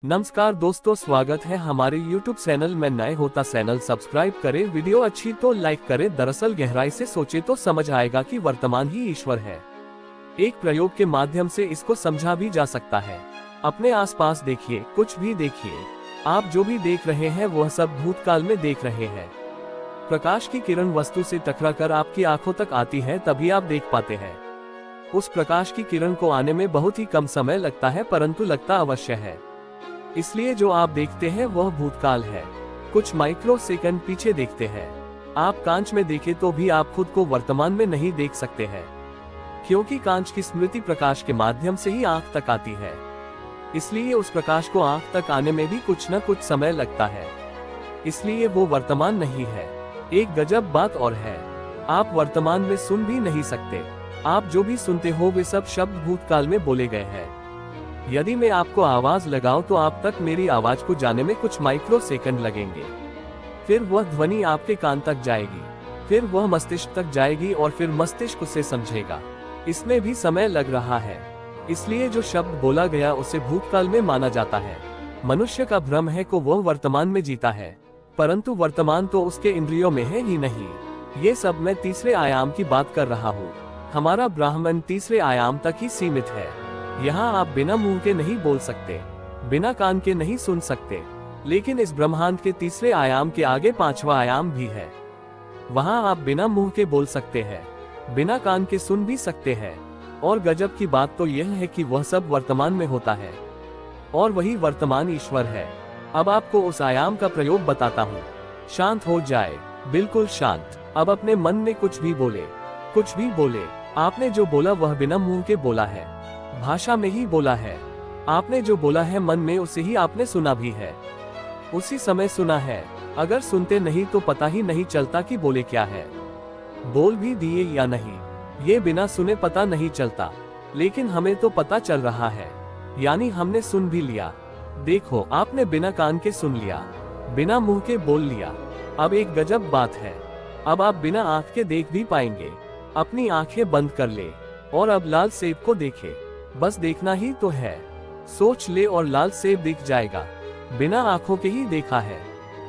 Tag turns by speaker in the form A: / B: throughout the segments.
A: नमस्कार दोस्तों, स्वागत है हमारे YouTube चैनल में। नए होता चैनल सब्सक्राइब करें, वीडियो अच्छी तो लाइक करें। दरअसल गहराई से सोचे तो समझ आएगा कि वर्तमान ही ईश्वर है। एक प्रयोग के माध्यम से इसको समझा भी जा सकता है। अपने आसपास देखिए, कुछ भी देखिए, आप जो भी देख रहे हैं वह सब भूतकाल में देख रहे हैं। प्रकाश की किरण वस्तु से टकराकर आपकी आंखों तक आती है, तभी आप देख पाते हैं। उस प्रकाश की किरण को आने में बहुत ही कम समय लगता है, परंतु लगता अवश्य है। इसलिए जो आप देखते हैं वह भूतकाल है। कुछ माइक्रो सेकंड पीछे देखते हैं। आप कांच में देखें तो भी आप खुद को वर्तमान में नहीं देख सकते हैं, क्योंकि कांच की स्मृति प्रकाश के माध्यम से ही आंख तक आती है। इसलिए उस प्रकाश को आंख तक आने में भी कुछ न कुछ समय लगता है, इसलिए वो वर्तमान नहीं है। एक गजब बात और है, आप वर्तमान में सुन भी नहीं सकते। आप जो भी सुनते हो वे सब शब्द भूतकाल में बोले गए हैं। यदि मैं आपको आवाज लगाऊं तो आप तक मेरी आवाज को जाने में कुछ माइक्रो सेकंड लगेंगे। फिर वह ध्वनि आपके कान तक जाएगी, फिर वह मस्तिष्क तक जाएगी और फिर मस्तिष्क उसे समझेगा। इसमें भी समय लग रहा है। इसलिए जो शब्द बोला गया उसे भूतकाल में माना जाता है। मनुष्य का भ्रम है कि वह वर्तमान में जीता है, परंतु वर्तमान तो उसके इंद्रियों में है ही नहीं। ये सब मैं तीसरे आयाम की बात कर रहा हूँ। हमारा ब्राह्मण तीसरे आयाम तक ही सीमित है। यहाँ आप बिना मुंह के नहीं बोल सकते, बिना कान के नहीं सुन सकते, लेकिन इस ब्रह्मांड के तीसरे आयाम के आगे पांचवा आयाम भी है। वहाँ आप बिना मुंह के बोल सकते हैं, बिना कान के सुन भी सकते हैं। और गजब की बात तो यह है कि वह सब वर्तमान में होता है, और वही वर्तमान ईश्वर है। अब आपको उस आयाम का प्रयोग बताता हूँ। शांत हो जाए, बिल्कुल शांत। अब अपने मन में कुछ भी बोले, कुछ भी बोले। आपने जो बोला वह बिना मुंह के बोला है, भाषा में ही बोला है। आपने जो बोला है मन में, उसे ही आपने सुना भी है, उसी समय सुना है। अगर सुनते नहीं तो पता ही नहीं चलता कि बोले क्या है। बोल भी दिए या नहीं, ये बिना सुने पता नहीं चलता, लेकिन हमें तो पता चल रहा है, यानी हमने सुन भी लिया। देखो, आपने बिना कान के सुन लिया, बिना मुंह के बोल लिया। अब एक गजब बात है, अब आप बिना आंख के देख भी पाएंगे। अपनी आंखें बंद कर ले और अब लाल सेब को देखे। बस देखना ही तो है। सोच ले और लाल सेब दिख जाएगा। बिना आंखों के ही देखा है।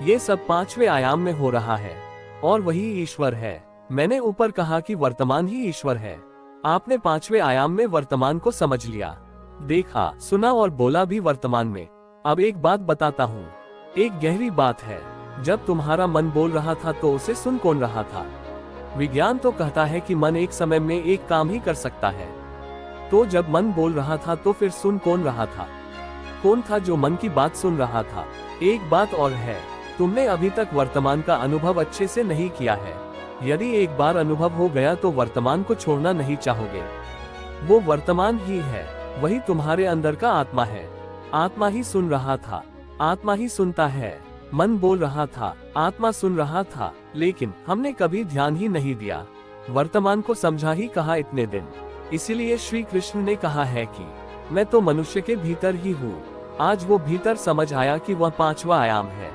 A: ये सब पांचवे आयाम में हो रहा है, और वही ईश्वर है। मैंने ऊपर कहा कि वर्तमान ही ईश्वर है। आपने पांचवे आयाम में वर्तमान को समझ लिया, देखा, सुना और बोला भी वर्तमान में। अब एक बात बताता हूँ, एक गहरी बात है। जब तुम्हारा मन बोल रहा था तो उसे सुन कौन रहा था? विज्ञान तो कहता है कि मन एक समय में एक काम ही कर सकता है। तो जब मन बोल रहा था तो फिर सुन कौन रहा था? कौन था जो मन की बात सुन रहा था? एक बात और है, तुमने अभी तक वर्तमान का अनुभव अच्छे से नहीं किया है। यदि एक बार अनुभव हो गया तो वर्तमान को छोड़ना नहीं चाहोगे। वो वर्तमान ही है, वही तुम्हारे अंदर का आत्मा है। आत्मा ही सुन रहा था, आत्मा ही सुनता है। मन बोल रहा था, आत्मा सुन रहा था, लेकिन हमने कभी ध्यान ही नहीं दिया। वर्तमान को समझा ही कहा इतने दिन। इसीलिए श्री कृष्ण ने कहा है कि मैं तो मनुष्य के भीतर ही हूँ। आज वो भीतर समझ आया कि वह पांचवा आयाम है,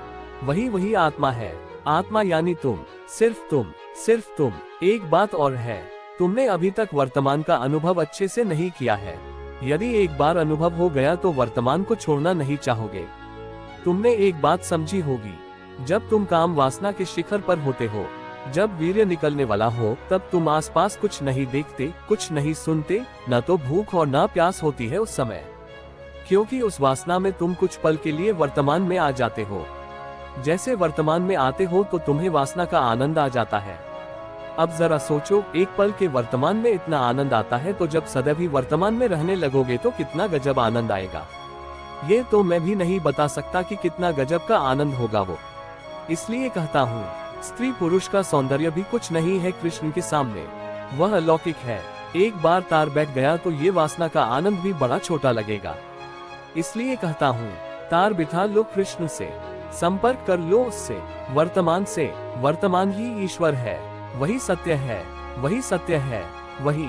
A: वही आत्मा है। आत्मा यानी तुम, सिर्फ तुम, सिर्फ तुम। एक बात और है, तुमने अभी तक वर्तमान का अनुभव अच्छे से नहीं किया है। यदि एक बार अनुभव हो गया तो वर्तमान को छोड़ना नहीं चाहोगे। तुमने एक बात समझी होगी, जब तुम काम वासना के शिखर पर होते हो, जब वीर्य निकलने वाला हो, तब तुम आसपास कुछ नहीं देखते, कुछ नहीं सुनते, न तो भूख और न प्यास होती है उस समय, क्योंकि उस वासना में तुम कुछ पल के लिए वर्तमान में आ जाते हो। जैसे वर्तमान में आते हो तो तुम्हें वासना का आनंद आ जाता है। अब जरा सोचो, एक पल के वर्तमान में इतना आनंद आता है, तो जब सदैव ही वर्तमान में रहने लगोगे तो कितना गजब आनंद आएगा। ये तो मैं भी नहीं बता सकता कि कितना गजब का आनंद होगा वो। इसलिए कहता हूँ, स्त्री पुरुष का सौंदर्य भी कुछ नहीं है कृष्ण के सामने, वह अलौकिक है। एक बार तार बैठ गया तो ये वासना का आनंद भी बड़ा छोटा लगेगा। इसलिए कहता हूँ, तार बिठा लो कृष्ण से, संपर्क कर लो उससे, वर्तमान से। वर्तमान ही ईश्वर है, वही सत्य है, वही सत्य है, वही